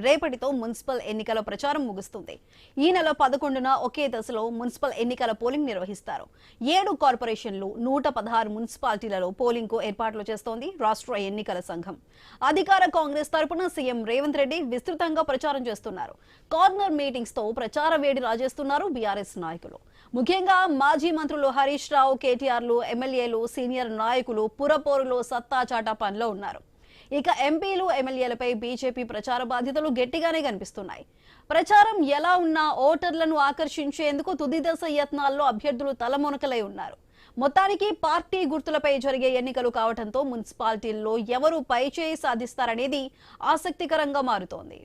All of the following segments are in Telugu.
రేపటితో మున్సిపల్ ఎన్నికల ప్రచారం ముగుస్తుంది. ఈ నెల 11న ఒకే దశలో మున్సిపల్ ఎన్నికల పోలింగ్ నిర్వహిస్తారు. 7 కార్పొరేషన్లు, 116 మున్సిపాలిటీలలో పోలింగ్ కు ఏర్పాట్లు చేస్తోంది రాష్ట్ర ఎన్నికల సంఘం. అధికార కాంగ్రెస్ తరపున సీఎం రేవంత్ రెడ్డి విస్తృతంగా ప్రచారం చేస్తున్నారు. కార్నర్ మీటింగ్స్ తో ప్రచార వేడి రాజేస్తున్నారు బీఆర్ఎస్ నాయకులు. ముఖ్యంగా మాజీ మంత్రులు హరీష్ రావు, కేటీఆర్లు, ఎమ్మెల్యేలు, సీనియర్ నాయకులు పురపోరులో సత్తా చాటా పనిలో ఉన్నారు. ఇక ఎంపీలు, ఎమ్మెల్యేలపై బీజేపీ ప్రచార బాధ్యతలు గట్టిగానే కనిపిస్తున్నాయి. ప్రచారం ఎలా ఉన్నా ఓటర్లను ఆకర్షించేందుకు తుది దశ యత్నాల్లో అభ్యర్థులు తలమునకలై ఉన్నారు. మొత్తానికి పార్టీ గుర్తులపై జరిగే ఎన్నికలు కావడంతో మున్సిపాలిటీల్లో ఎవరు పైచేయి సాధిస్తారనేది ఆసక్తికరంగా మారుతోంది.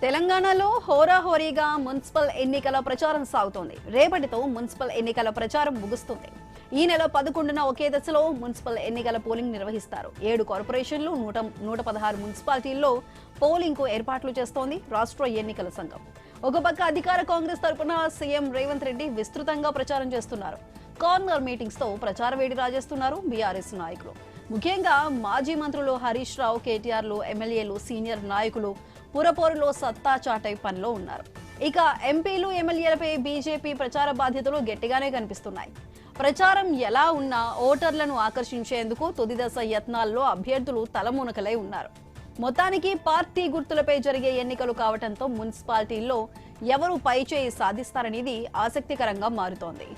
తెలంగాణలో హోరాహోరీగా మున్సిపల్ ఎన్నికల ప్రచారం సాగుతోంది. రేపటితో మున్సిపల్ ఎన్నికల ప్రచారం ముగుస్తుంది. ఈ నెల 11న ఒకే దశలో మున్సిపల్ ఎన్నికల పోలింగ్ నిర్వహిస్తారు. 7 కార్పొరేషన్లు, 116 మున్సిపాలిటీల్లో పోలింగ్ కు ఏర్పాట్లు చేస్తోంది రాష్ట్ర ఎన్నికల సంఘం. ఒక పక్క అధికార కాంగ్రెస్ తరపున సీఎం రేవంత్ రెడ్డి విస్తృతంగా ప్రచారం చేస్తున్నారు. కార్నర్ మీటింగ్స్ తో ప్రచార వేడి రాజేస్తున్నారు బీఆర్ఎస్ నాయకులు. ముఖ్యంగా మాజీ మంత్రులు హరీష్ రావు, కేటీఆర్లు, ఎమ్మెల్యేలు, సీనియర్ నాయకులు పురపోరులో సత్తా చాటే పనిలో ఉన్నారు. ఇక ఎంపీలు, ఎమ్మెల్యేలపై బీజేపీ ప్రచార బాధ్యతలు గట్టిగానే కనిపిస్తున్నాయి. ప్రచారం ఎలా ఉన్నా ఓటర్లను ఆకర్షించేందుకు తుది దశ యత్నాల్లో అభ్యర్థులు తలమునకలై ఉన్నారు. మొత్తానికి పార్టీ గుర్తులపై జరిగే ఎన్నికలు కావడంతో మున్సిపాలిటీల్లో ఎవరు పైచేయి సాధిస్తారనేది ఆసక్తికరంగా మారుతోంది.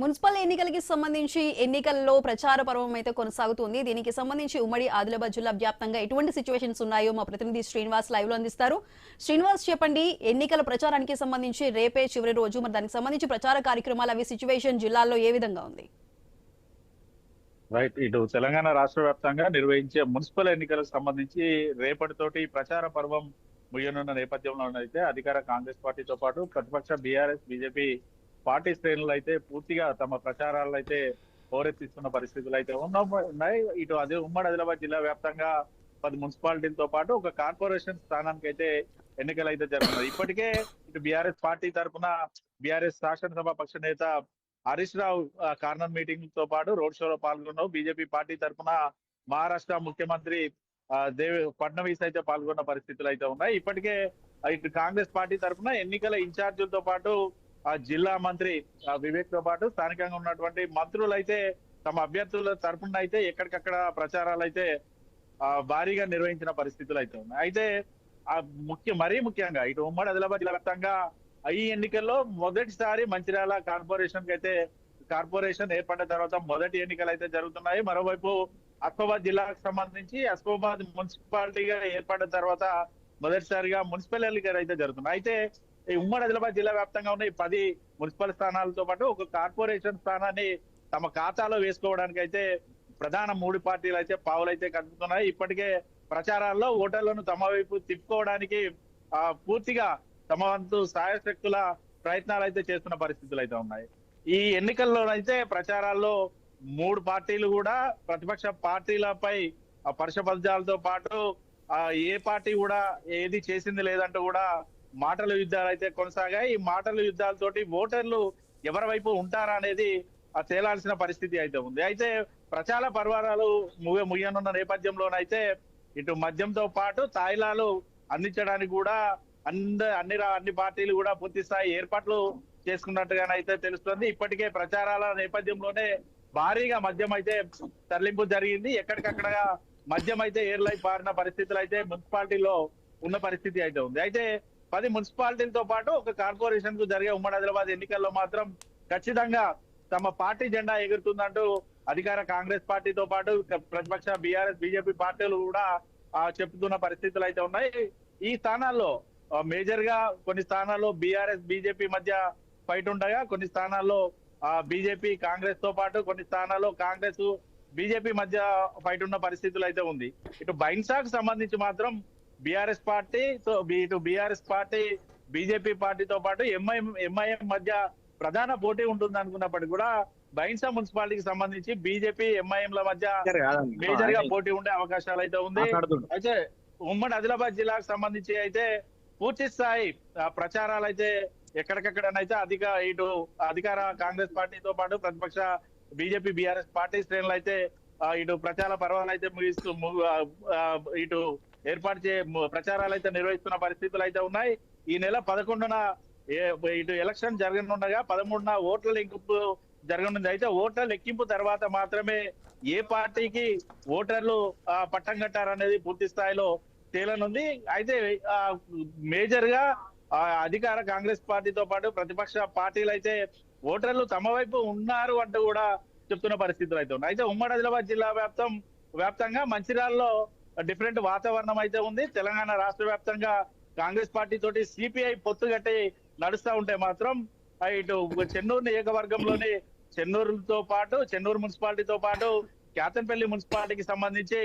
మున్సిపల్ ఎన్నికలకి సంబంధించి ఎన్నికల్లో ప్రచార పర్వం అయితే కొనసాగుతుంది. దీనికి సంబంధించి ఉమ్మడి ఆదిలాబాద్ జిల్లా వ్యాప్తంగా ఎటువంటి సిచ్యువేషన్స్ ఉన్నాయో మా ప్రతినిధి శ్రీనివాస్ లైవ్ లో అందిస్తారు. శ్రీనివాస్, చెప్పండి, ఎన్నికల ప్రచారానికి సంబంధించి రేపే చివరి రోజు, మరి దానికి సంబంధించి ప్రచార కార్యక్రమాలు అవి సిచ్యువేషన్ జిల్లాల్లో ఏ విధంగా ఉంది? రైట్, ఇటు తెలంగాణ రాష్ట్ర వ్యాప్తంగా నిర్వహించే మున్సిపల్ ఎన్నికలకు సంబంధించి రేపటితోటి ప్రచార పర్వం ముగియనున్న నేపథ్యంలో అయితే అధికార కాంగ్రెస్ పార్టీతో పాటు ప్రతిపక్ష బీఆర్ఎస్, బీజేపీ పార్టీ శ్రేణులు అయితే పూర్తిగా తమ ప్రచారాలు అయితే హోరెత్తిస్తున్న పరిస్థితులు అయితే ఉన్నాయి. ఇటు అదే ఉమ్మడి ఆదిలాబాద్ జిల్లా వ్యాప్తంగా 10 మున్సిపాలిటీలతో పాటు ఒక కార్పొరేషన్ స్థానానికి అయితే ఎన్నికలు అయితే జరుగుతున్నాయి. ఇప్పటికే ఇటు బీఆర్ఎస్ పార్టీ తరఫున బీఆర్ఎస్ శాసనసభ పక్ష నేత హరీష్ రావు కార్నర్ మీటింగ్ తో పాటు రోడ్ షోలో పాల్గొన్నారు. బీజేపీ పార్టీ తరఫున మహారాష్ట్ర ముఖ్యమంత్రి ఫడ్నవీస్ అయితే పాల్గొన్న పరిస్థితులు అయితే ఉన్నాయి. ఇప్పటికే ఇటు కాంగ్రెస్ పార్టీ తరఫున ఎన్నికల ఇన్ఛార్జీలతో పాటు జిల్లా మంత్రి వివేక్ తో పాటు స్థానికంగా ఉన్నటువంటి మంత్రులు అయితే తమ అభ్యర్థుల తరఫున అయితే ఎక్కడికక్కడ ప్రచారాలు అయితే భారీగా నిర్వహించిన పరిస్థితులు అయితే ఉన్నాయి. అయితే మరీ ముఖ్యంగా ఇటు ఉమ్మడి ఆదిలాబాద్ జిల్లా వ్యాప్తంగా ఈ ఎన్నికల్లో మొదటిసారి మంచిర్యాల కార్పొరేషన్ ఏర్పడిన తర్వాత మొదటి ఎన్నికలు అయితే జరుగుతున్నాయి. మరోవైపు అస్ఫాబాద్ జిల్లాకు సంబంధించి అస్ఫాబాద్ మున్సిపాలిటీగా ఏర్పడిన తర్వాత మొదటిసారిగా మున్సిపల్ ఎన్నికలు అయితే జరుగుతున్నాయి. అయితే ఈ ఉమ్మడి ఆదిలాబాద్ జిల్లా వ్యాప్తంగా ఉన్న 10 మున్సిపల్ స్థానాలతో పాటు ఒక కార్పొరేషన్ స్థానాన్ని తమ ఖాతాలో వేసుకోవడానికి అయితే ప్రధాన 3 పార్టీలు అయితే పావులైతే కదుపుతున్నాయి. ఇప్పటికే ప్రచారాల్లో ఓటర్లను తమ వైపు తిప్పుకోవడానికి పూర్తిగా తమ వంతు సాయశక్తుల ప్రయత్నాలు అయితే చేస్తున్న పరిస్థితులు అయితే ఉన్నాయి. ఈ ఎన్నికల్లోనైతే ప్రచారాల్లో 3 పార్టీలు కూడా ప్రతిపక్ష పార్టీలపై పరుషపద్యాలతో పాటు ఏ పార్టీ కూడా ఏది చేసింది లేదంటూ కూడా మాటల యుద్ధాలు అయితే కొనసాగాయి. ఈ మాటల యుద్ధాలతోటి ఓటర్లు ఎవరి వైపు ఉంటారా అనేది తేలాల్సిన పరిస్థితి అయితే ఉంది. అయితే ప్రచార పర్వాలు ముగియనున్న నేపథ్యంలోనైతే ఇటు మద్యంతో పాటు తాయిలాలు అందించడానికి కూడా అన్ని పార్టీలు కూడా పూర్తి స్థాయి ఏర్పాట్లు చేసుకున్నట్టుగానైతే తెలుస్తుంది. ఇప్పటికే ప్రచారాల నేపథ్యంలోనే భారీగా మద్యం అయితే తరలింపు జరిగింది. ఎక్కడికక్కడ మద్యం అయితే ఏర్లై పారిన పరిస్థితులు అయితే మున్సిపాలిటీలో ఉన్న పరిస్థితి అయితే ఉంది. అయితే 10 మున్సిపాలిటీలతో పాటు ఒక కార్పొరేషన్ కు జరిగే ఉమ్మడి ఆదిలాబాద్ ఎన్నికల్లో మాత్రం ఖచ్చితంగా తమ పార్టీ జెండా ఎగురుతుందంటూ అధికార కాంగ్రెస్ పార్టీతో పాటు ప్రతిపక్ష బీఆర్ఎస్, బీజేపీ పార్టీలు కూడా చెప్తున్న పరిస్థితులు అయితే ఉన్నాయి. ఈ స్థానాల్లో మేజర్ గా కొన్ని స్థానాల్లో బీఆర్ఎస్, బీజేపీ మధ్య ఫైట్ ఉండగా కొన్ని స్థానాల్లో బీజేపీ కాంగ్రెస్ తో పాటు కొన్ని స్థానాల్లో కాంగ్రెస్ బీజేపీ మధ్య ఫైట్ ఉన్న పరిస్థితులు అయితే ఉంది. ఇటు బైన్సాకు సంబంధించి మాత్రం బీఆర్ఎస్ పార్టీ ఇటు బీఆర్ఎస్ పార్టీ బీజేపీ పార్టీతో పాటు ఎంఐఎం మధ్య ప్రధాన పోటీ ఉంటుంది అనుకున్నప్పటికీ కూడా బైన్సా మున్సిపాలిటీకి సంబంధించి బీజేపీ ఎంఐఎంల మధ్య మేజర్ గా పోటీ ఉండే అవకాశాలు అయితే ఉంది. అయితే ఉమ్మడి ఆదిలాబాద్ జిల్లాకు సంబంధించి అయితే పూర్తి స్థాయి ప్రచారాలు అయితే ఎక్కడికక్కడనైతే ఇటు అధికార కాంగ్రెస్ పార్టీతో పాటు ప్రతిపక్ష బీజేపీ బీఆర్ఎస్ పార్టీ శ్రేణులు అయితే ఇటు ప్రచార పర్వాలు అయితే ముగిస్తూ ఇటు ప్రచారాలు అయితే నిర్వహిస్తున్న పరిస్థితులు అయితే ఉన్నాయి. ఈ నెల 11న ఇటు ఎలక్షన్ జరగనుండగా 13న ఓట్ల లెక్కింపు జరగనుంది. అయితే ఓట్ల లెక్కింపు తర్వాత మాత్రమే ఏ పార్టీకి ఓటర్లు పట్టం కట్టారనేది పూర్తి స్థాయిలో తేలనుంది. అయితే మేజర్ గా అధికార కాంగ్రెస్ పార్టీతో పాటు ప్రతిపక్ష పార్టీలు అయితే ఓటర్లు తమ వైపు ఉన్నారు అంటూ కూడా చెప్తున్న పరిస్థితులు అయితే ఉన్నాయి. అయితే ఉమ్మడి ఆదిలాబాద్ జిల్లా వ్యాప్తంగా మంచిర్యాలలో డిఫరెంట్ వాతావరణం అయితే ఉంది. తెలంగాణ రాష్ట్ర వ్యాప్తంగా కాంగ్రెస్ పార్టీ తోటి సిపిఐ పొత్తు కట్టి నడుస్తా ఉంటే మాత్రం ఇటు చెన్నూరు నియోజకవర్గంలోని చెన్నూరు మున్సిపాలిటీతో పాటు క్యాతన్పల్లి మున్సిపాలిటీకి సంబంధించి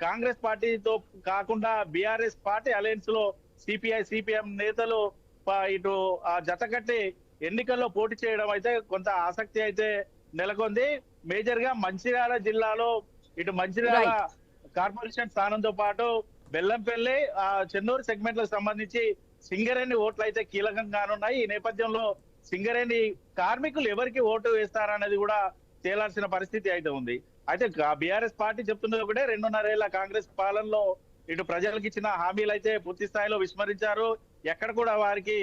కాంగ్రెస్ పార్టీతో కాకుండా బీఆర్ఎస్ పార్టీ అలయన్స్ లో సిపిఎం నేతలు ఇటు జత కట్టి ఎన్నికల్లో పోటీ చేయడం అయితే కొంత ఆసక్తి అయితే నెలకొంది. మేజర్ గా మంచిర్యాల జిల్లాలో ఇటు మంచిర్యాల కార్పొరేషన్ స్థానంతో పాటు బెల్లంపల్లి చెన్నూరు సెగ్మెంట్లకు సంబంధించి సింగరేణి ఓట్లు అయితే కీలకంగా కానున్నాయి. ఈ నేపథ్యంలో సింగరేణి కార్మికులు ఎవరికి ఓటు వేస్తారనేది కూడా తేలాల్సిన పరిస్థితి అయితే ఉంది. అయితే బీఆర్ఎస్ పార్టీ చెప్తున్నది ఒకటే, 2.5 ఏళ్ల కాంగ్రెస్ పాలనలో ఇటు ప్రజలకు ఇచ్చిన హామీలు అయితే పూర్తి స్థాయిలో విస్మరించారు. ఎక్కడ కూడా వారికి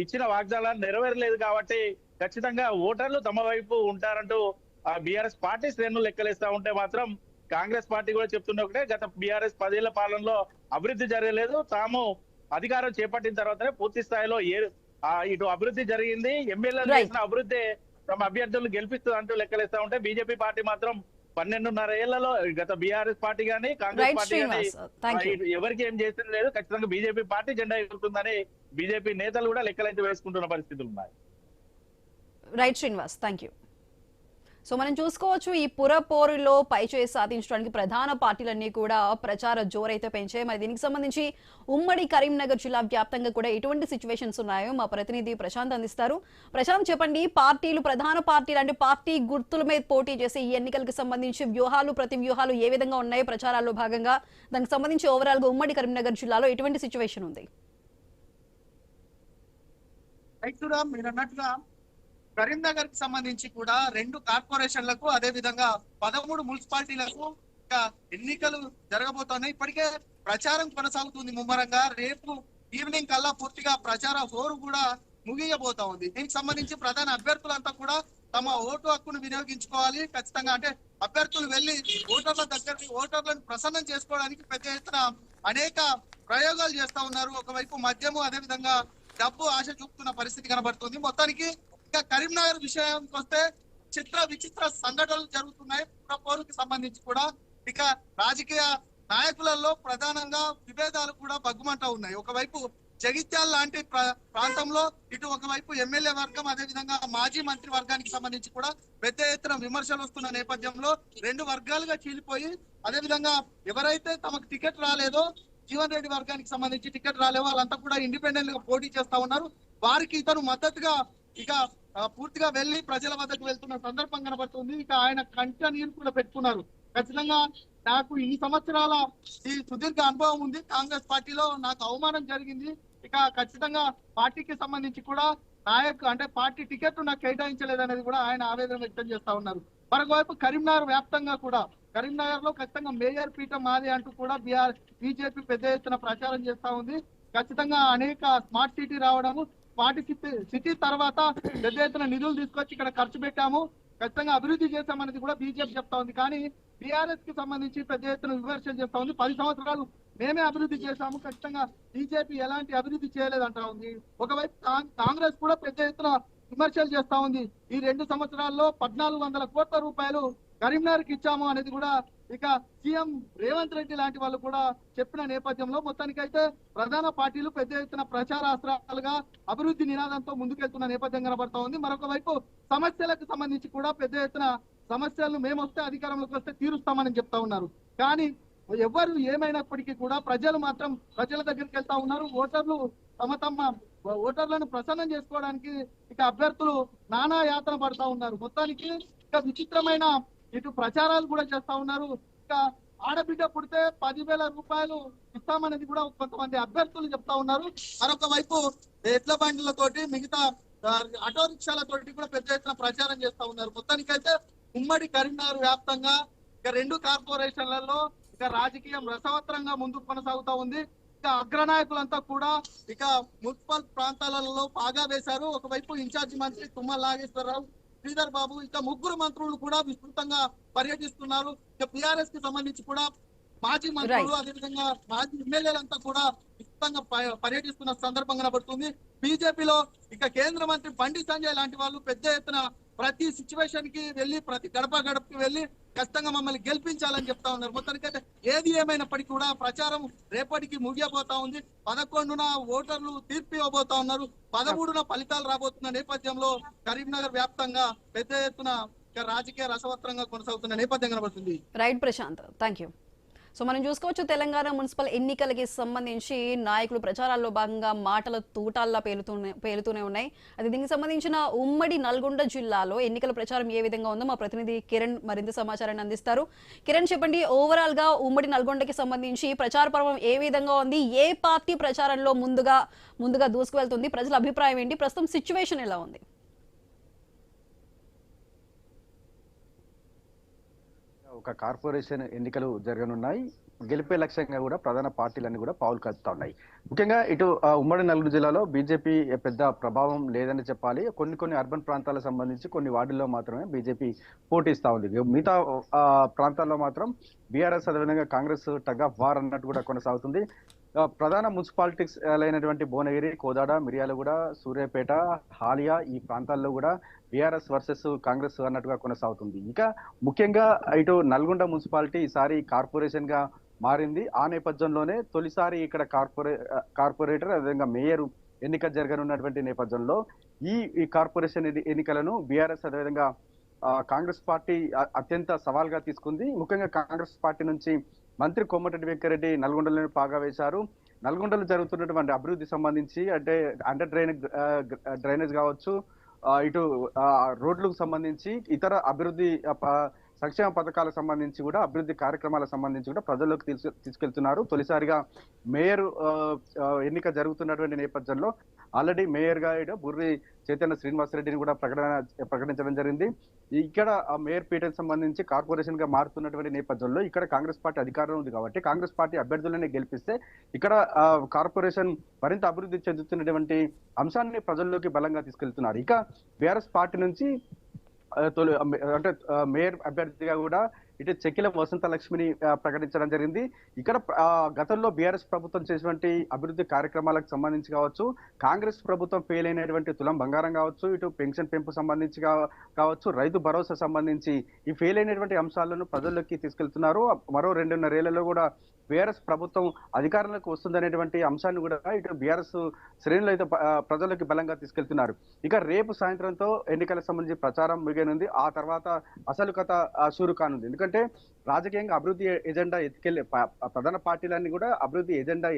ఇచ్చిన వాగ్దానాలు నెరవేరలేదు కాబట్టి ఖచ్చితంగా ఓటర్లు తమ వైపు ఉంటారంటూ బీఆర్ఎస్ పార్టీ శ్రేణులు లెక్కలేస్తా ఉంటే మాత్రం కాంగ్రెస్ పార్టీ కూడా చెప్తున్న ఒకటే, గత బీఆర్ఎస్ 10 ఏళ్ల పాలనలో అభివృద్ధి జరగలేదు, తాము అధికారం చేపట్టిన తర్వాతనే పూర్తి స్థాయిలో ఇటు అభివృద్ధి జరిగింది, ఎమ్మెల్యేలు చేసిన అభివృద్ధి తమ అభ్యర్థులు గెలిపిస్తూ అంటూ లెక్కలేస్తా ఉంటే బీజేపీ పార్టీ మాత్రం 12.5 ఏళ్లలో గత బీఆర్ఎస్ పార్టీ గానీ కాంగ్రెస్ పార్టీ గానీ ఎవరికి ఏం చేసేది లేదు, ఖచ్చితంగా బీజేపీ పార్టీ జెండా ఎగురుతుందని బీజేపీ నేతలు కూడా లెక్కలైతే వేసుకుంటున్న పరిస్థితులు ఉన్నాయి. Right Srinivas, thank you. So మనం చూసుకోవచ్చు, ఈ పురపోరులో పైచేయి సాధించడానికి ప్రధాన పార్టీలన్నీ కూడా ప్రచార జోరైతే పెంచాయి. మరి దీనికి సంబంధించి ఉమ్మడి కరీంనగర్ జిల్లా వ్యాప్తంగా కూడా ఎటువంటి సిచ్యువేషన్స్ ఉన్నాయో మా ప్రతినిధి ప్రశాంత్ అందిస్తారు. ప్రశాంత్, చెప్పండి, ప్రధాన పార్టీలు అంటే పార్టీ గుర్తుల మీద పోటీ చేసే ఈ ఎన్నికలకు సంబంధించి ప్రతి వ్యూహాలు ఏ విధంగా ఉన్నాయి ప్రచారాల్లో భాగంగా? దానికి సంబంధించి ఓవరాల్ గా ఉమ్మడి కరీంనగర్ జిల్లాలో ఎటువంటి సిచ్యువేషన్ ఉంది? కరీంనగర్ కి సంబంధించి కూడా 2 కార్పొరేషన్లకు అదే విధంగా 13 మున్సిపాలిటీలకు ఎన్నికలు జరగబోతున్నాయి. ఇప్పటికే ప్రచారం కొనసాగుతుంది ముమ్మరంగా. రేపు ఈవినింగ్ కల్లా పూర్తిగా ప్రచార హోరు కూడా ముగియబోతా ఉంది. దీనికి సంబంధించి ప్రధాన అభ్యర్థులంతా కూడా తమ ఓటు హక్కును వినియోగించుకోవాలి. ఖచ్చితంగా అంటే అభ్యర్థులు వెళ్లి ఓటర్ల దగ్గరికి ఓటర్లను ప్రసన్నం చేసుకోవడానికి పెద్ద ఎత్తున అనేక ప్రయోగాలు చేస్తా ఉన్నారు. ఒకవైపు మద్యము, అదే విధంగా డబ్బు ఆశ చూపుతున్న పరిస్థితి కనబడుతుంది. మొత్తానికి ఇక కరీంనగర్ విషయానికి వస్తే విచిత్ర సంఘటనలు జరుగుతున్నాయి. పురపోరుకి సంబంధించి కూడా ఇక రాజకీయ నాయకులలో ప్రధానంగా విభేదాలు కూడా బగ్గుమంటా ఉన్నాయి. ఒకవైపు జగిత్యాల లాంటి ప్రాంతంలో ఇటు ఒకవైపు ఎమ్మెల్యే వర్గం, అదే విధంగా మాజీ మంత్రి వర్గానికి సంబంధించి కూడా పెద్ద ఎత్తున విమర్శలు వస్తున్న నేపథ్యంలో 2 వర్గాలుగా చీలిపోయి, అదే విధంగా ఎవరైతే తమకు టికెట్ రాలేదో, జీవన్ రెడ్డి వర్గానికి సంబంధించి టికెట్ రాలేవో వాళ్ళంతా కూడా ఇండిపెండెంట్ గా పోటీ చేస్తా ఉన్నారు. వారికి ఇతను మద్దతుగా ఇక పూర్తిగా వెళ్లి ప్రజల వద్దకు వెళ్తున్న సందర్భం కనబడుతుంది. ఇక ఆయన కంట నీరు కూడా పెట్టుకున్నారు. ఖచ్చితంగా నాకు ఈ సంవత్సరాల ఈ సుదీర్ఘ అనుభవం ఉంది, కాంగ్రెస్ పార్టీలో నాకు అవమానం జరిగింది. ఇక ఖచ్చితంగా పార్టీకి సంబంధించి కూడా అంటే పార్టీ టికెట్ నాకు కేటాయించలేదనేది కూడా ఆయన ఆవేదన వ్యక్తం చేస్తా ఉన్నారు. మరొకవైపు కరీంనగర్ వ్యాప్తంగా కూడా కరీంనగర్ లో ఖచ్చితంగా మేయర్ పీఠం మాది అంటూ కూడా బీజేపీ పెద్ద ఎత్తున ప్రచారం చేస్తా ఉంది. ఖచ్చితంగా అనేక స్మార్ట్ సిటీ రావడము, స్మార్ట్ సిటీ తర్వాత పెద్ద ఎత్తున నిధులు తీసుకొచ్చి ఇక్కడ ఖర్చు పెట్టాము, ఖచ్చితంగా అభివృద్ధి చేశామనేది కూడా బీజేపీ చెప్తా ఉంది. కానీ బీఆర్ఎస్ కి సంబంధించి పెద్ద ఎత్తున విమర్శలు చేస్తా ఉంది. 10 సంవత్సరాలు మేమే అభివృద్ధి చేశాము, ఖచ్చితంగా బీజేపీ ఎలాంటి అభివృద్ధి చేయలేదంటా ఉంది. ఒకవైపు కాంగ్రెస్ కూడా పెద్ద ఎత్తున విమర్శలు చేస్తా ఉంది. ఈ 2 సంవత్సరాల్లో 1400 కోట్ల రూపాయలు కరీంనగర్కి ఇచ్చాము అనేది కూడా ఇక సీఎం రేవంత్ రెడ్డి లాంటి వాళ్ళు కూడా చెప్పిన నేపథ్యంలో మొత్తానికైతే ప్రధాన పార్టీలు పెద్ద ఎత్తున ప్రచారాస్త్రాలుగా అభివృద్ధి నినాదంతో ముందుకెళ్తున్న నేపథ్యం కనబడతా ఉంది. మరొక వైపు సమస్యలకు సంబంధించి కూడా పెద్ద ఎత్తున సమస్యలను మేము వస్తే అధికారంలోకి వస్తే తీరుస్తామని చెప్తా ఉన్నారు. కానీ ఎవరు ఏమైనప్పటికీ కూడా ప్రజలు మాత్రం ప్రజల దగ్గరికి వెళ్తా ఉన్నారు. ఓటర్లు తమ ఓటర్లను ప్రసన్నం చేసుకోవడానికి ఇక అభ్యర్థులు నానా యాతన పడతా ఉన్నారు. మొత్తానికి ఇక విచిత్రమైన ఇటు ప్రచారాలు కూడా చేస్తా ఉన్నారు. ఇక ఆడబిడ్డ పుడితే 10,000 రూపాయలు ఇస్తామనేది కూడా కొంతమంది అభ్యర్థులు చెప్తా ఉన్నారు. మరొక వైపు ఎడ్ల బండ్లతోటి మిగతా ఆటో రిక్షాలతోటి కూడా పెద్ద ఎత్తున ప్రచారం చేస్తా ఉన్నారు. మొత్తానికైతే ఉమ్మడి కరీంనగర్ వ్యాప్తంగా ఇక 2 కార్పొరేషన్లలో ఇక రాజకీయం రసవత్రంగా ముందుకు కొనసాగుతా ఉంది. ఇక అగ్రనాయకులంతా కూడా ఇక మున్సిపల్ ప్రాంతాలలో బాగా వేశారు. ఒకవైపు ఇన్ఛార్జి మంత్రి తుమ్మల నాగేశ్వరరావు, శ్రీధర్ బాబు, ఇక 3 మంత్రులు కూడా విస్తృతంగా పర్యటిస్తున్నారు. ఇక టిఆర్ఎస్ కి సంబంధించి కూడా మాజీ మంత్రులు అదేవిధంగా మాజీ ఎమ్మెల్యేలంతా కూడా విస్తృతంగా పర్యటిస్తున్న సందర్భం కనబడుతుంది. బీజేపీలో ఇక కేంద్ర మంత్రి బండి సంజయ్ లాంటి వాళ్ళు పెద్ద ఎత్తున ప్రతి సిచ్యువేషన్ కి వెళ్ళి ప్రతి గడపకి వెళ్ళి ఖచ్చితంగా మమ్మల్ని గెలిపించాలని చెప్తా ఉన్నారు. మొత్తానికైతే ఏది ఏమైనప్పటికీ కూడా ప్రచారం రేపటికి ముగియబోతా ఉంది. 11న ఓటర్లు తీర్పు ఇవ్వబోతా ఉన్నారు. 13న ఫలితాలు రాబోతున్న నేపథ్యంలో కరీంనగర్ వ్యాప్తంగా పెద్ద ఎత్తున రాజకీయ రసవత్రంగా కొనసాగుతున్న నేపథ్యం కనబడుతుంది. Right Prashant, thank you. So మనం చూసుకోవచ్చు, తెలంగాణ మున్సిపల్ ఎన్నికలకి సంబంధించి నాయకులు ప్రచారాల్లో భాగంగా మాటల తూటాల్లా పేలుతూనే ఉన్నాయి. అది దీనికి సంబంధించిన ఉమ్మడి నల్గొండ జిల్లాలో ఎన్నికల ప్రచారం ఏ విధంగా ఉందో మా ప్రతినిధి కిరణ్ మరింత సమాచారాన్ని అందిస్తారు. కిరణ్, చెప్పండి, ఓవరాల్ గా ఉమ్మడి నల్గొండకి సంబంధించి ప్రచార పర్వం ఏ విధంగా ఉంది? ఏ పార్టీ ప్రచారంలో ముందుగా దూసుకువెళ్తుంది? ప్రజల అభిప్రాయం ఏంటి? ప్రస్తుతం సిచ్యువేషన్ ఎలా ఉంది? ఒక కార్పొరేషన్ ఎన్నికలు జరగనున్నాయి. గెలిపే లక్ష్యంగా కూడా ప్రధాన పార్టీలన్నీ కూడా పావులు కలుపుతా ఉన్నాయి. ముఖ్యంగా ఇటు ఉమ్మడి నల్గొండ జిల్లాలో బీజేపీ పెద్ద ప్రభావం లేదని చెప్పాలి. కొన్ని అర్బన్ ప్రాంతాలకు సంబంధించి కొన్ని వార్డుల్లో మాత్రమే బీజేపీ పోటీస్తా ఉంది. మిగతా ప్రాంతాల్లో మాత్రం బీఆర్ఎస్ అదేవిధంగా కాంగ్రెస్ టగ్ ఆఫ్ వార్ అన్నట్టు కూడా కొనసాగుతుంది. ప్రధాన మున్సిపాలిటీస్ అయినటువంటి భువనగిరి, కోదాడ, మిర్యాలగూడ, సూర్యాపేట, హాలియా ఈ ప్రాంతాల్లో కూడా బీఆర్ఎస్ వర్సెస్ కాంగ్రెస్ అన్నట్టుగా కొనసాగుతుంది. ఇంకా ముఖ్యంగా ఇటు నల్గొండ మున్సిపాలిటీ ఈసారి కార్పొరేషన్ గా మారింది. ఆ నేపథ్యంలోనే తొలిసారి ఇక్కడ కార్పొరేటర్ అదేవిధంగా మేయర్ ఎన్నిక జరగనున్నటువంటి నేపథ్యంలో ఈ కార్పొరేషన్ ఎన్నికలను బీఆర్ఎస్ అదేవిధంగా కాంగ్రెస్ పార్టీ అత్యంత సవాల్గా తీసుకుంది. ముఖ్యంగా కాంగ్రెస్ పార్టీ నుంచి మంత్రి కోమటిరెడ్డి వెంకరెడ్డి నల్గొండలో పాగా వేశారు. నల్గొండలో జరుగుతున్నటువంటి అభివృద్ధి సంబంధించి అంటే అండర్ డ్రైనేజ్ కావచ్చు, ఇటు రోడ్లకు సంబంధించి ఇతర అభివృద్ధి సంక్షేమ పథకాలకు సంబంధించి కూడా అభివృద్ధి కార్యక్రమాలకు సంబంధించి కూడా ప్రజల్లోకి తీసుకెళ్తున్నారు. తొలిసారిగా మేయర్ ఎన్నిక జరుగుతున్నటువంటి నేపథ్యంలో ఆల్రెడీ మేయర్ గా బుర్రి చైతన్య శ్రీనివాసరెడ్డిని కూడా ప్రకటించడం జరిగింది. ఇక్కడ మేయర్ పీఠకు సంబంధించి కార్పొరేషన్ గా మారుతున్నటువంటి నేపథ్యంలో ఇక్కడ కాంగ్రెస్ పార్టీ అధికారంలో ఉంది కాబట్టి కాంగ్రెస్ పార్టీ అభ్యర్థులనే గెలిపిస్తే ఇక్కడ కార్పొరేషన్ మరింత అభివృద్ధి చెందుతున్నటువంటి అంశాన్ని ప్రజల్లోకి బలంగా తీసుకెళ్తున్నారు. ఇక బీఆర్ఎస్ పార్టీ నుంచి అంటే మేయర్ అభ్యర్థిగా కూడా ఇటు చెక్కిల వసంత లక్ష్మిని ప్రకటించడం జరిగింది. ఇక్కడ గతంలో బీఆర్ఎస్ ప్రభుత్వం చేసినటువంటి అభివృద్ధి కార్యక్రమాలకు సంబంధించి కావచ్చు, కాంగ్రెస్ ప్రభుత్వం ఫెయిల్ అయినటువంటి తులం బంగారం కావచ్చు, ఇటు పెన్షన్ పెంపు సంబంధించి కావచ్చు, రైతు భరోసా సంబంధించి ఈ ఫెయిల్ అయినటువంటి అంశాలను ప్రజల్లోకి తీసుకెళ్తున్నారు. మరో 2.5 ఏళ్లలో కూడా బీఆర్ఎస్ ప్రభుత్వం అధికారంలోకి వస్తుందనేటువంటి అంశాన్ని కూడా ఇటు బీఆర్ఎస్ శ్రేణులు అయితే ప్రజల్లోకి బలంగా తీసుకెళ్తున్నారు. ఇక రేపు సాయంత్రంతో ఎన్నికలకు సంబంధించి ప్రచారం ముగియనుంది. ఆ తర్వాత అసలు కథ షూరు కానుంది. ఎందుకంటే రాజకీయంగా అభివృద్ధి ఎజెండా ప్రధాన పార్టీలన్నీ కూడా అభివృద్ధి ఎజెండా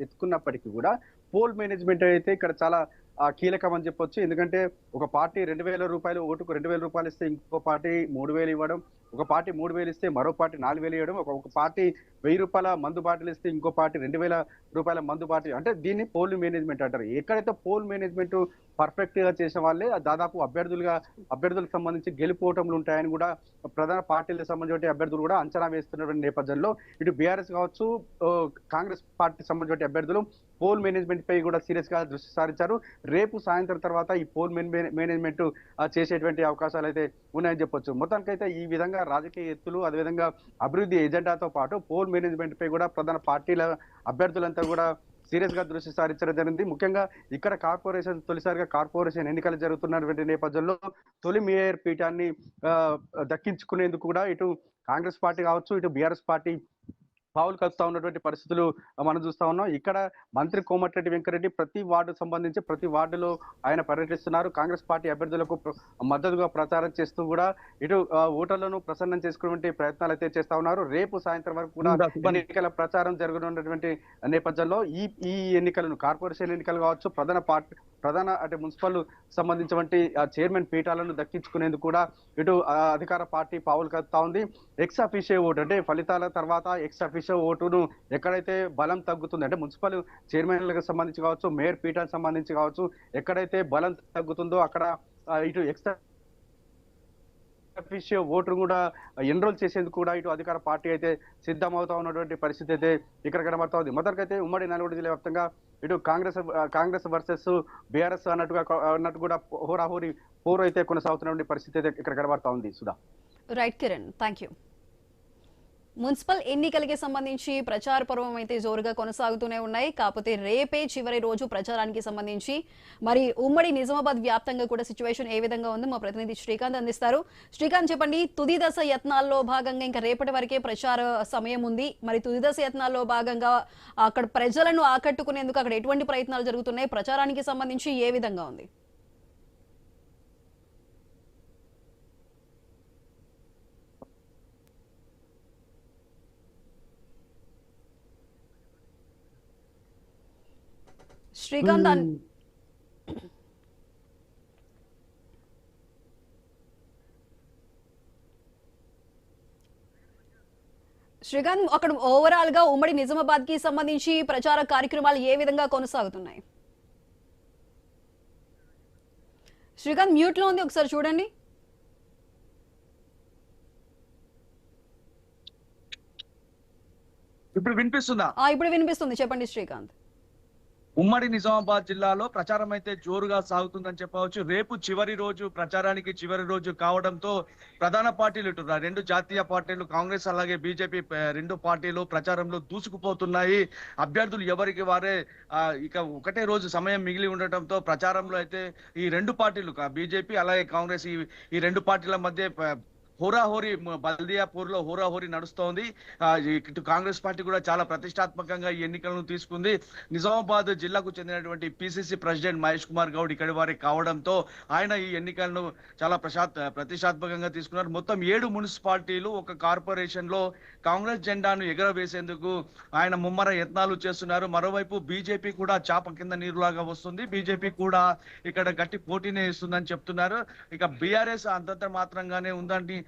ఎత్తుకున్నప్పటికీ కూడా పోల్ మేనేజ్మెంట్ అయితే ఇక్కడ చాలా కీలకం అని చెప్పొచ్చు. ఎందుకంటే ఒక పార్టీ 2,000 రూపాయలు ఓటుకు 2,000 రూపాయలు ఇస్తే ఇంకో పార్టీ 3,000 ఇవ్వడం, ఒక పార్టీ 3,000 ఇస్తే మరో పార్టీ 4,000 ఇవ్వడం, ఒక పార్టీ 1,000 రూపాయల మందు బాటిల్ ఇస్తే ఇంకో పార్టీ 2,000 రూపాయల మందు బాటిల్, అంటే దీన్ని పోల్ మేనేజ్మెంట్ అంటారు. ఎక్కడైతే పోల్ మేనేజ్మెంట్ పర్ఫెక్ట్ గా చేసిన వాళ్ళే దాదాపు అభ్యర్థులకు సంబంధించి గెలుపోవటంలు ఉంటాయని కూడా ప్రధాన పార్టీలకు సంబంధించిన అభ్యర్థులు కూడా అంచనా వేస్తున్నటువంటి నేపథ్యంలో ఇటు బీఆర్ఎస్ కావచ్చు, కాంగ్రెస్ పార్టీకి సంబంధించిన అభ్యర్థులు పోల్ మేనేజ్మెంట్ పై కూడా సీరియస్ గా దృష్టి సారించారు. రేపు సాయంత్రం తర్వాత ఈ పోల్ మేనేజ్మెంట్ చేసేటువంటి అవకాశాలు అయితే ఉన్నాయని చెప్పొచ్చు. మొత్తానికైతే ఈ విధంగా రాజకీయ ఎత్తులు అదేవిధంగా అభివృద్ధి ఎజెండాతో పాటు పోల్ మేనేజ్మెంట్ పై కూడా ప్రధాన పార్టీల అభ్యర్థులంతా కూడా సీరియస్ గా దృష్టి సారించడం జరిగింది. ముఖ్యంగా ఇక్కడ తొలిసారిగా కార్పొరేషన్ ఎన్నికలు జరుగుతున్నటువంటి నేపథ్యంలో తొలి మేయర్ పీఠాన్ని దక్కించుకునేందుకు కూడా ఇటు కాంగ్రెస్ పార్టీ కావచ్చు, ఇటు బీఆర్ఎస్ పార్టీ పావులు కలుపుతా ఉన్నటువంటి పరిస్థితులు మనం చూస్తా ఉన్నాం. ఇక్కడ మంత్రి కోమటిరెడ్డి వెంకరెడ్డి ప్రతి వార్డు సంబంధించి ప్రతి వార్డులో ఆయన పర్యటిస్తున్నారు. కాంగ్రెస్ పార్టీ అభ్యర్థులకు మద్దతుగా ప్రచారం చేస్తూ కూడా ఇటు ఓటర్లను ప్రసన్నం చేసుకునే ప్రయత్నాలు అయితే చేస్తా ఉన్నారు. రేపు సాయంత్రం వరకు కూడా ఎన్నికల ప్రచారం జరగనున్నటువంటి నేపథ్యంలో ఈ ఎన్నికలను కార్పొరేషన్ ఎన్నికలు కావచ్చు, ప్రధాన అంటే మున్సిపల్ సంబంధించినటువంటి చైర్మన్ పీఠాలను దక్కించుకునేందుకు కూడా ఇటు అధికార పార్టీ పావులు కలుపుతా ఉంది. ఎక్స్ అఫీషియో ఓటు అంటే ఫలితాల తర్వాత ఎక్స్ అఫీషియో ఓటును ఎక్కడైతే బలం తగ్గుతుంది అంటే మున్సిపల్ చైర్మన్లకు సంబంధించి కావచ్చు, మేయర్ పీఠానికి సంబంధించి కావచ్చు, ఎక్కడైతే బలం తగ్గుతుందో అక్కడ ఇటు ఎక్స్ అఫీషియో ఓటును కూడా ఎన్రోల్ చేసేందుకు కూడా ఇటు అధికార పార్టీ అయితే సిద్ధమవుతా ఉన్నటువంటి పరిస్థితి అయితే ఇక్కడ కనబడతా ఉంది. మొదటికైతే ఉమ్మడి నల్గొండ జిల్లా వ్యాప్తంగా ఇటు కాంగ్రెస్ వర్సెస్ బీఆర్ఎస్ అన్నట్టు కూడా హోరాహోరీ పోరు అయితే కొనసాగుతున్నటువంటి పరిస్థితి అయితే ఇక్కడ కనబడతా ఉంది. Sudha. Right Kiran, thank you. Municipal ఎన్నికలకి సంబంధించి ప్రచార పర్వం అయితే జోరుగా కొనసాగుతూనే ఉన్నాయి. కాకపోతే రేపే చివరి రోజు ప్రచారానికి సంబంధించి మరి ఉమ్మడి నిజామాబాద్ వ్యాప్తంగా కూడా సిచ్యువేషన్ ఏ విధంగా ఉందో మా ప్రతినిధి శ్రీకాంత్ అందిస్తారు. శ్రీకాంత్, చెప్పండి, తుది దశ యత్నాల్లో భాగంగా ఇంకా రేపటి వరకే ప్రచార సమయం ఉంది. మరి తుది దశ యత్నాల్లో భాగంగా అక్కడ ప్రజలను ఆకట్టుకునేందుకు అక్కడ ఎటువంటి ప్రయత్నాలు జరుగుతున్నాయి? ప్రచారానికి సంబంధించి ఏ విధంగా ఉంది? శ్రీకాంత్, అక్కడ ఓవరాల్ గా ఉమ్మడి నిజామాబాద్ కి సంబంధించి ప్రచార కార్యక్రమాలు ఏ విధంగా కొనసాగుతున్నాయి? శ్రీకాంత్ మ్యూట్ లో ఉంది, ఒకసారి చూడండి. ఇప్పుడు వినిపిస్తుందా? ఇప్పుడు వినిపిస్తుంది, చెప్పండి శ్రీకాంత్. ఉమ్మడి నిజామాబాద్ జిల్లాలో ప్రచారం అయితే జోరుగా సాగుతుందని చెప్పవచ్చు. రేపు చివరి రోజు, ప్రచారానికి చివరి రోజు కావడంతో ప్రధాన పార్టీలు ఇటు రెండు జాతీయ పార్టీలు కాంగ్రెస్ అలాగే బీజేపీ రెండు పార్టీలు ప్రచారంలో దూసుకుపోతున్నాయి. అభ్యర్థులు ఎవరికి వారే ఇక ఒకటే రోజు సమయం మిగిలి ఉండటంతో ప్రచారంలో అయితే ఈ రెండు పార్టీలు బీజేపీ అలాగే కాంగ్రెస్ ఈ రెండు పార్టీల మధ్య హోరాహోరీ బల్దియాపూర్ లో హోరాహోరీ నడుస్తోంది. ఇటు కాంగ్రెస్ పార్టీ కూడా చాలా ప్రతిష్టాత్మకంగా ఈ ఎన్నికలను తీసుకుంది. నిజామాబాద్ జిల్లాకు చెందినటువంటి పిసిసి ప్రెసిడెంట్ మహేష్ కుమార్ గౌడ్ ఇక్కడి వారి కావడంతో ఆయన ఈ ఎన్నికలను చాలా ప్రతిష్టాత్మకంగా తీసుకున్నారు. మొత్తం 7 మున్సిపాలిటీలు, ఒక కార్పొరేషన్ లో కాంగ్రెస్ జెండాను ఎగరవేసేందుకు ఆయన ముమ్మర యత్నాలు చేస్తున్నారు. మరోవైపు బీజేపీ కూడా చాప కింద నీరులాగా వస్తుంది. బీజేపీ కూడా ఇక్కడ గట్టి పోటీనే ఇస్తుందని చెప్తున్నారు. ఇక బీఆర్ఎస్ అంతంత మాత్రంగానే ఉందని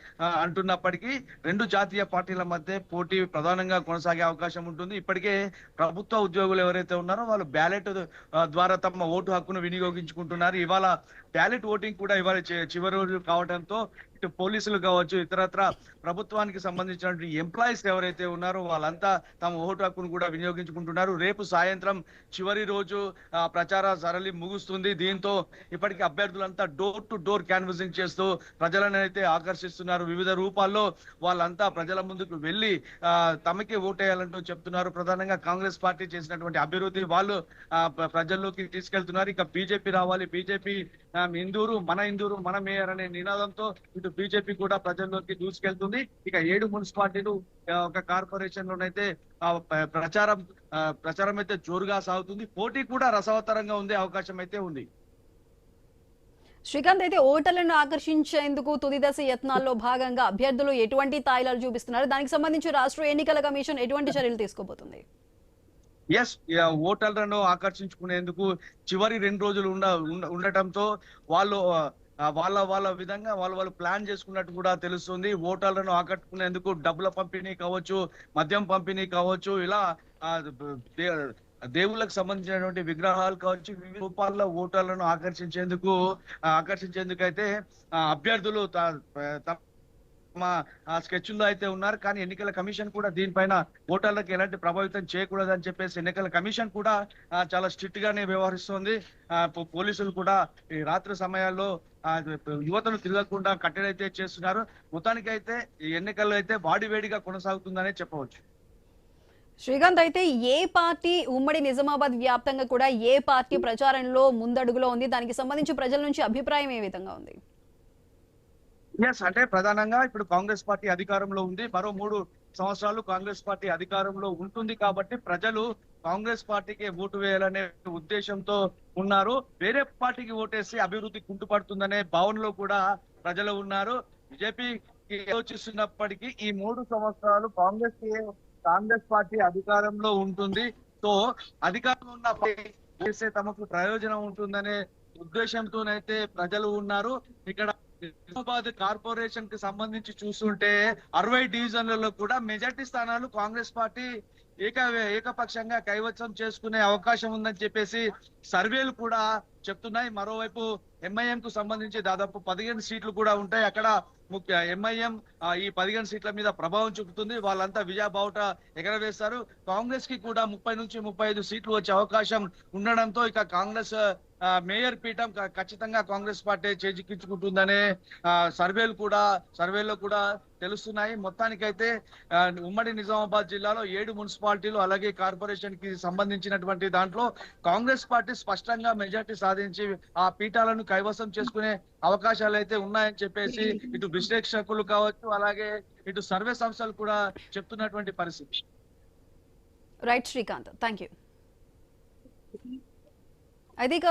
అంటున్నప్పటికీ రెండు జాతీయ పార్టీల మధ్య పోటీ ప్రధానంగా కొనసాగే అవకాశం ఉంటుంది. ఇప్పటికే ప్రభుత్వ ఉద్యోగులు ఎవరైతే ఉన్నారో వాళ్ళు బ్యాలెట్ ద్వారా తమ ఓటు హక్కును వినియోగించుకుంటున్నారు. ఇవాళ బ్యాలెట్ ఓటింగ్ కూడా ఇవాళ చివరి రోజు కావడంతో ఇటు పోలీసులు కావచ్చు, ఇతరత్ర ప్రభుత్వానికి సంబంధించినటువంటి ఎంప్లాయీస్ ఎవరైతే ఉన్నారో వాళ్ళంతా తమ ఓటు హక్కును కూడా వినియోగించుకుంటున్నారు. రేపు సాయంత్రం చివరి రోజు ప్రచార సరళి ముగుస్తుంది. దీంతో ఇప్పటికీ అభ్యర్థులంతా డోర్ టు డోర్ క్యాన్వసింగ్ చేస్తూ ప్రజలను అయితే ఆకర్షిస్తున్నారు. వివిధ రూపాల్లో వాళ్ళంతా ప్రజల ముందుకు వెళ్ళి తమకే ఓటేయాలంటూ చెప్తున్నారు. ప్రధానంగా కాంగ్రెస్ పార్టీ చేసినటువంటి అభివృద్ధి వాళ్ళు ప్రజల్లోకి తీసుకెళ్తున్నారు. ఇక బీజేపీ రావాలి, బీజేపీ ఇందూరు మన మేయర్ అనే నినాదంతో ఇటు బీజేపీ కూడా ప్రజల్లోకి దూసుకెళ్తుంది. ఇక 7 మున్సిపాలిటీలు, ఒక కార్పొరేషన్ లోనైతే ప్రచారం అయితే జోరుగా సాగుతుంది. పోటీ కూడా రసవత్తరంగా ఉండే అవకాశం అయితే ఉంది. శ్రీకాంత్, అయితే ఓటర్లను ఆకర్షించేందుకు తుది దశ యత్నాల్లో భాగంగా అభ్యర్థులు ఎటువంటి తాయిలాలు చూపిస్తున్నారు? దానికి సంబంధించి రాష్ట్ర ఎన్నికల కమిషన్ ఎటువంటి చర్యలు తీసుకోబోతుంది? ఓటర్లను ఆకర్షించుకునేందుకు చివరి 2 రోజులు ఉండటంతో వాళ్ళు వాళ్ళ విధంగా వాళ్ళు ప్లాన్ చేసుకున్నట్టు కూడా తెలుస్తుంది. ఓటర్లను ఆకట్టుకునేందుకు డబ్బుల పంపిణీ కావచ్చు, మద్యం పంపిణీ కావచ్చు, ఇలా దేవుళ్ళకు సంబంధించినటువంటి విగ్రహాలు కావచ్చు, వివిధ రూపాల్లో ఓటర్లను ఆకర్షించేందుకు అయితే అభ్యర్థులు తమ స్కెచ్ల్లో అయితే ఉన్నారు. కానీ ఎన్నికల కమిషన్ కూడా దీనిపైన ఓటర్లకు ఎలాంటి ప్రభావితం చేయకూడదని చెప్పేసి ఎన్నికల కమిషన్ కూడా చాలా స్ట్రిక్ట్ గానే వ్యవహరిస్తోంది. పోలీసులు కూడా ఈ రాత్రి సమయాల్లో యువతను తిరగకుండా కట్టడైతే చేస్తున్నారు. మొత్తానికి అయితే ఈ ఎన్నికల్లో అయితే వాడివేడిగా కొనసాగుతుందనే చెప్పవచ్చు. శ్రీకాంత్, అయితే ఏ పార్టీ ఉమ్మడి నిజామాబాద్ వ్యాప్తంగా కూడా ఏ పార్టీ ప్రచారంలో ముందడుగులో ఉంది? దానికి సంబంధించి ప్రజల నుంచి అభిప్రాయం ఏ విధంగా ఉంది? అంటే ప్రధానంగా ఇప్పుడు కాంగ్రెస్ పార్టీ అధికారంలో ఉంది. మరో 3 సంవత్సరాలు కాంగ్రెస్ పార్టీ అధికారంలో ఉంటుంది కాబట్టి ప్రజలు కాంగ్రెస్ పార్టీకి ఓటు వేయాలనే ఉద్దేశంతో ఉన్నారు. వేరే పార్టీకి ఓటేసి అభివృద్ధి కుంటుపడుతుందనే భావనలో కూడా ప్రజలు ఉన్నారు. బీజేపీకి ఆలోచిస్తున్నప్పటికీ ఈ 3 సంవత్సరాలు కాంగ్రెస్ పార్టీ అధికారంలో ఉంటుంది. సో అధికారంలో ఉన్న పార్టీ చేస్తే తమకు ప్రయోజనం ఉంటుందనే ఉద్దేశంతోనైతే ప్రజలు ఉన్నారు. ఇక్కడ నిజామాబాద్ కార్పొరేషన్ కి సంబంధించి చూస్తుంటే 60 డివిజన్లలో కూడా మెజార్టీ స్థానాలు కాంగ్రెస్ పార్టీ ఏకపక్షంగా కైవసం చేసుకునే అవకాశం ఉందని చెప్పేసి సర్వేలు కూడా చెప్తున్నాయి. మరోవైపు ఎంఐఎం కు సంబంధించి దాదాపు 15 సీట్లు కూడా ఉంటాయి. అక్కడ ముఖ్య ఎంఐఎం ఈ 15 సీట్ల మీద ప్రభావం చూపుతుంది. వాళ్ళంతా విజయబావుట ఎగరవేస్తారు. కాంగ్రెస్ కి కూడా 30 నుంచి 35 సీట్లు వచ్చే అవకాశం ఉండడంతో ఇక కాంగ్రెస్ మేయర్ పీఠం ఖచ్చితంగా కాంగ్రెస్ పార్టీ చేజిక్కించుకుంటుందనే సర్వేలో కూడా తెలుస్తున్నాయి. మొత్తానికైతే ఉమ్మడి నిజామాబాద్ జిల్లాలో 7 మున్సిపాలిటీలు అలాగే కార్పొరేషన్ కి సంబంధించినటువంటి దాంట్లో కాంగ్రెస్ పార్టీ స్పష్టంగా మెజార్టీ సాధించి ఆ పీఠాలను కైవసం చేసుకునే అవకాశాలు అయితే ఉన్నాయని చెప్పేసి ఇటు విశ్లేషకులు కావచ్చు అలాగే ఇటు సర్వే సంస్థలు కూడా చెప్తున్నటువంటి పరిస్థితి. Right Srikanth, thank you. అయితే ఇక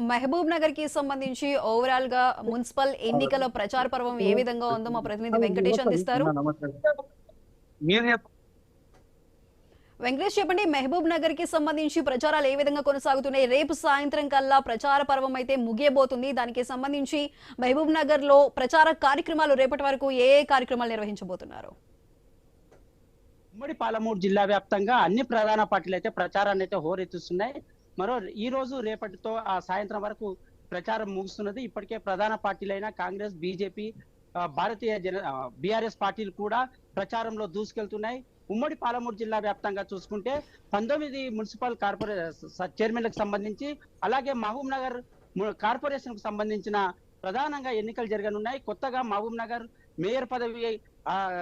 మహబూబ్ నగర్ కి సంబంధించి ఓవరాల్ గా మున్సిపల్ ఎన్నికల ప్రచార పర్వం ఏ విధంగా ఉందో మా ప్రతినిధి వెంకటేష్ అందిస్తారు. వెంకటేష్, చెప్పండి, మహబూబ్ నగర్ కి సంబంధించి ప్రచారాలు ఏ విధంగా కొనసాగుతున్నాయి? రేపు సాయంత్రం కల్లా ప్రచార పర్వం అయితే ముగియబోతుంది. దానికి సంబంధించి మహబూబ్ నగర్ లో ప్రచార కార్యక్రమాలు రేపటి వరకు ఏ కార్యక్రమాలు నిర్వహించబోతున్నారు? ఉమ్మడి పాలమూరు జిల్లా వ్యాప్తంగా అన్ని ప్రధాన పార్టీలు అయితే ప్రచారాన్ని అయితే హోరెత్తిస్తున్నాయి. ఈ రోజు రేపటితో ఆ సాయంత్రం వరకు ప్రచారం ముగుస్తున్నది. ఇప్పటికే ప్రధాన పార్టీలైన కాంగ్రెస్, బీజేపీ, బీఆర్ఎస్ పార్టీలు కూడా ప్రచారంలో దూసుకెళ్తున్నాయి. ఉమ్మడి పాలమూరు జిల్లా వ్యాప్తంగా చూసుకుంటే 19 మున్సిపల్ కార్పొరేషన్ చైర్మన్లకు సంబంధించి అలాగే మహబూబ్ నగర్ కార్పొరేషన్ కు సంబంధించిన ప్రధానంగా ఎన్నికలు జరగనున్నాయి. కొత్తగా మహబూబ్ నగర్ మేయర్ పదవి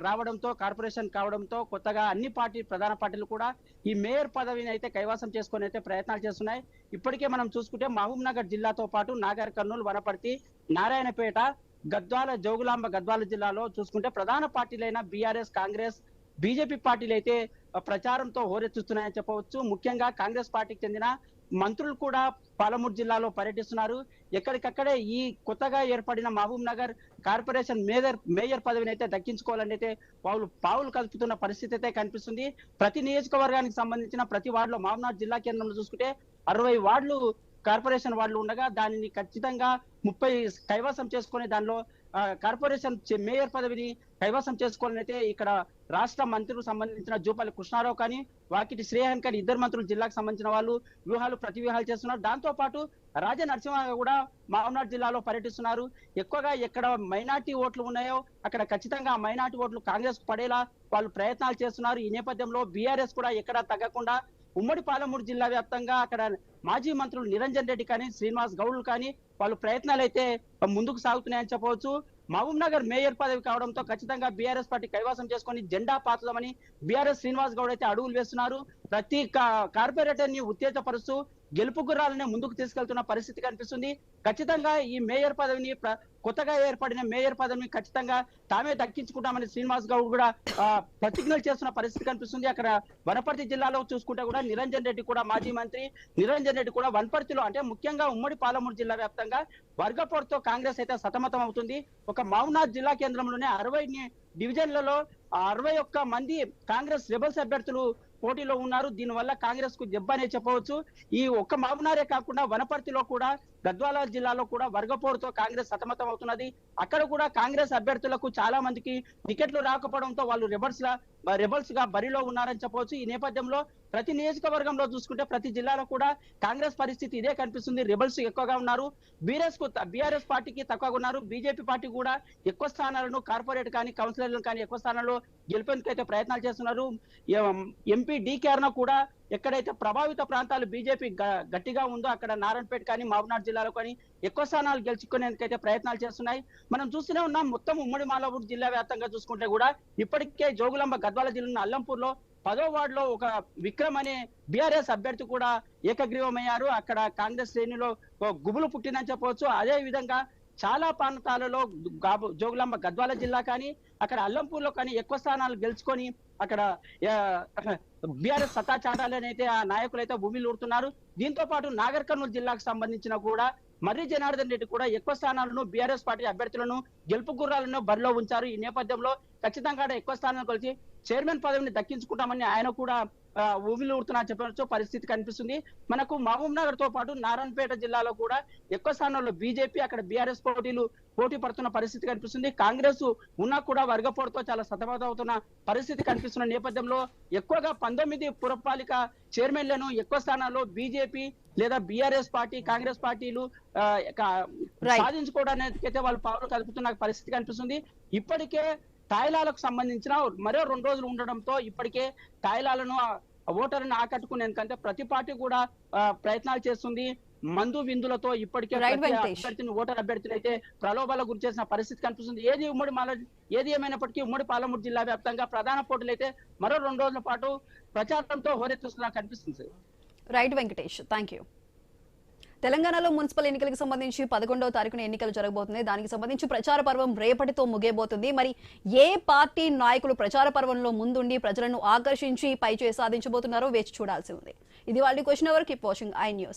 రావడంతో, కార్పొరేషన్ కావడంతో కొత్తగా అన్ని ప్రధాన పార్టీలు కూడా ఈ మేయర్ పదవిని అయితే కైవసం చేసుకొని అయితే ప్రయత్నాలు చేస్తున్నాయి. ఇప్పటికే మనం చూసుకుంటే మహబూబ్ నగర్ జిల్లాతో పాటు నాగర్ కర్నూలు, వనపర్తి, నారాయణపేట, గద్వాల, జోగులాంబ గద్వాల జిల్లాలో చూసుకుంటే ప్రధాన పార్టీలైన బీఆర్ఎస్, కాంగ్రెస్, బీజేపీ పార్టీలు అయితే ప్రచారంతో హోరెత్తుస్తున్నాయని చెప్పవచ్చు. ముఖ్యంగా కాంగ్రెస్ పార్టీకి చెందిన మంత్రులు కూడా పాలమూరు జిల్లాలో పర్యటిస్తున్నారు. ఎక్కడికక్కడే ఈ కొత్తగా ఏర్పడిన మహబూబ్ నగర్ కార్పొరేషన్ మేయర్ పదవిని అయితే దక్కించుకోవాలని అయితే పావులు కలుపుతున్న పరిస్థితి అయితే కనిపిస్తుంది. ప్రతి నియోజకవర్గానికి సంబంధించిన ప్రతి వార్డులో మహబూబ్నగర్ జిల్లా కేంద్రంలో చూసుకుంటే 60 వార్డులు కార్పొరేషన్ వార్డులు ఉండగా దానిని ఖచ్చితంగా 30 కైవసం చేసుకుని దానిలో కార్పొరేషన్ మేయర్ పదవిని కైవసం చేసుకోవాలని అయితే ఇక్కడ రాష్ట్ర మంత్రులకు సంబంధించిన జూపల్లి కృష్ణారావు కానీ, వాకిటి శ్రేయన్ కానీ, 2 మంత్రులు జిల్లాకు సంబంధించిన వాళ్ళు ప్రతి వ్యూహాలు చేస్తున్నారు. దాంతో పాటు రాజా నరసింహ కూడా మహబూబ్నగర్ జిల్లాలో పర్యటిస్తున్నారు. ఎక్కువగా ఎక్కడ మైనార్టీ ఓట్లు ఉన్నాయో అక్కడ ఖచ్చితంగా ఆ మైనార్టీ ఓట్లు కాంగ్రెస్ కు పడేలా వాళ్ళు ప్రయత్నాలు చేస్తున్నారు. ఈ నేపథ్యంలో బీఆర్ఎస్ కూడా ఎక్కడా తగ్గకుండా ఉమ్మడి పాలమూరు జిల్లా వ్యాప్తంగా అక్కడ మాజీ మంత్రులు నిరంజన్ రెడ్డి కానీ, శ్రీనివాస్ గౌడ్ కానీ వాళ్ళు ప్రయత్నాలు అయితే ముందుకు సాగుతున్నాయని చెప్పవచ్చు. మహబూబ్ నగర్ మేయర్ పదవి కావడంతో ఖచ్చితంగా బీఆర్ఎస్ పార్టీ కైవసం చేసుకొని జెండా పాతుదామని బీఆర్ఎస్ శ్రీనివాస్ గౌడ్ అయితే అడుగులు వేస్తున్నారు. ప్రతి కార్పొరేటర్ ని ఉత్తేజపరుస్తూ గెలుపు గుర్రాలనే ముందుకు తీసుకెళ్తున్న పరిస్థితి కనిపిస్తుంది. ఖచ్చితంగా ఈ మేయర్ పదవిని కొత్తగా ఏర్పడిన మేయర్ పదవిని ఖచ్చితంగా తామే దక్కించుకుంటామని శ్రీనివాస్ గౌడ్ కూడా ప్రతిజ్ఞలు చేస్తున్న పరిస్థితి కనిపిస్తుంది. అక్కడ వనపర్తి జిల్లాలో చూసుకుంటే కూడా నిరంజన్ రెడ్డి కూడా మాజీ మంత్రి నిరంజన్ రెడ్డి కూడా వనపర్తిలో అంటే ముఖ్యంగా ఉమ్మడి పాలమూరు జిల్లా వ్యాప్తంగా వర్గపోరుతో కాంగ్రెస్ అయితే సతమతం అవుతుంది. ఒక మహబూబ్నగర్ జిల్లా కేంద్రంలోనే 60 డివిజన్లలో 61 మంది కాంగ్రెస్ రెబల్స్ అభ్యర్థులు పోటీలో ఉన్నారు. దీనివల్ల కాంగ్రెస్ కు దెబ్బ అనే చెప్పవచ్చు. ఈ ఒక్క మహబూబ్నగరే కాకుండా వనపర్తిలో కూడా, గద్వాల జిల్లాలో కూడా వర్గపోరుతో కాంగ్రెస్ సతమతం అవుతున్నది. అక్కడ కూడా కాంగ్రెస్ అభ్యర్థులకు చాలా మందికి టికెట్లు రాకపోవడంతో వాళ్ళు రెబల్స్ గా బరిలో ఉన్నారని చెప్పవచ్చు. ఈ నేపథ్యంలో ప్రతి నియోజకవర్గంలో చూసుకుంటే ప్రతి జిల్లాలో కూడా కాంగ్రెస్ పరిస్థితి ఇదే కనిపిస్తుంది. రెబల్స్ ఎక్కువగా ఉన్నారు, బీఆర్ఎస్ పార్టీకి తక్కువగా ఉన్నారు. బీజేపీ పార్టీ కూడా ఎక్కువ స్థానాలను కార్పొరేట్ కానీ కౌన్సిలర్లను కానీ ఎక్కువ స్థానాల్లో గెలిపేందుకు అయితే ప్రయత్నాలు చేస్తున్నారు. ఎంపీ డీకే అరుణ కూడా ఎక్కడైతే ప్రభావిత ప్రాంతాలు బీజేపీ గట్టిగా ఉందో అక్కడ నారాయణపేట కానీ మహబూబ్నగర్ జిల్లాలో కానీ ఎక్కువ స్థానాలు గెలుచుకునేందుకైతే ప్రయత్నాలు చేస్తున్నాయి. మనం చూస్తూనే ఉన్నాం. మొత్తం ఉమ్మడి పాలమూరు జిల్లా వ్యాప్తంగా చూసుకుంటే కూడా ఇప్పటికే జోగులాంబ గద్వాల జిల్లా అల్లంపూర్లో 10వ వార్డులో ఒక విక్రమ్ అనే బీఆర్ఎస్ అభ్యర్థి కూడా ఏకగ్రీవమయ్యారు. అక్కడ కాంగ్రెస్ శ్రేణిలో గుబులు పుట్టిందని చెప్పవచ్చు. అదే విధంగా చాలా ప్రాంతాలలో జోగులాంబ గద్వాల జిల్లా కానీ అక్కడ అల్లంపూర్లో కానీ ఎక్కువ స్థానాలు గెలుచుకొని అక్కడ బీఆర్ఎస్ సత్తా చాటాలని అయితే ఆ నాయకులు అయితే ఊరుతున్నారు. దీంతో పాటు నాగర్ కర్నూలు జిల్లాకు సంబంధించిన కూడా మర్రి జనార్దన్ రెడ్డి కూడా ఎక్కువ స్థానాలను బీఆర్ఎస్ పార్టీ అభ్యర్థులను గెలుపు గుర్రాలను బరిలో ఉంచారు. ఈ నేపథ్యంలో ఖచ్చితంగా ఎక్కువ స్థానాలు కలిసి చైర్మన్ పదవిని దక్కించుకుంటామని ఆయన కూడా ఊరుతున్నా చెప్పవచ్చు పరిస్థితి కనిపిస్తుంది. మనకు మహబూబ్ నగర్ తో పాటు నారాయణపేట జిల్లాలో కూడా ఎక్కువ స్థానాల్లో బీజేపీ అక్కడ బీఆర్ఎస్ పోటీ పడుతున్న పరిస్థితి కనిపిస్తుంది. కాంగ్రెస్ ఉన్నా కూడా వర్గపోటుతో చాలా సతమతమవుతున్న పరిస్థితి కనిపిస్తున్న నేపథ్యంలో ఎక్కువగా 19 పురపాలిక చైర్మన్లను ఎక్కువ స్థానాల్లో బీజేపీ లేదా బీఆర్ఎస్ పార్టీ కాంగ్రెస్ పార్టీలు సాధించుకోవడానికి అయితే వాళ్ళు పావులు కలుపుతున్న పరిస్థితి కనిపిస్తుంది. ఇప్పటికే తాయిలాలకు సంబంధించిన మరో 2 రోజులు ఉండడంతో ఇప్పటికే తాయిలాలను ఓటర్లను ఆకట్టుకునేందుకంటే ప్రతి పార్టీ కూడా ప్రయత్నాలు చేస్తుంది. మందు విందులతో ఇప్పటికే ఓటర్ అభ్యర్థులు అయితే ప్రలోభాలకు గురి చేసిన పరిస్థితి కనిపిస్తుంది. ఏది ఏమైనప్పటికీ ఉమ్మడి పాలమూరు జిల్లా వ్యాప్తంగా ప్రధాన పోటీలు అయితే మరో 2 రోజుల పాటు ప్రచారంతో హోరెత్తుస్తున్నా కనిపిస్తుంది. Right Venkatesh, thank you. తెలంగాణలో మున్సిపల్ ఎన్నికలకు సంబంధించి 11వ తారీఖున ఎన్నికలు జరగబోతున్నాయి. దానికి సంబంధించి ప్రచార పర్వం రేపటితో ముగియబోతుంది. మరి ఏ పార్టీ నాయకులు ప్రచార పర్వంలో ముందుండి ప్రజలను ఆకర్షించి పైచేయి సాధించబోతున్నారో వేచి చూడాల్సి ఉంది. ఇది వాళ్ళ question hour. Keep watching I news.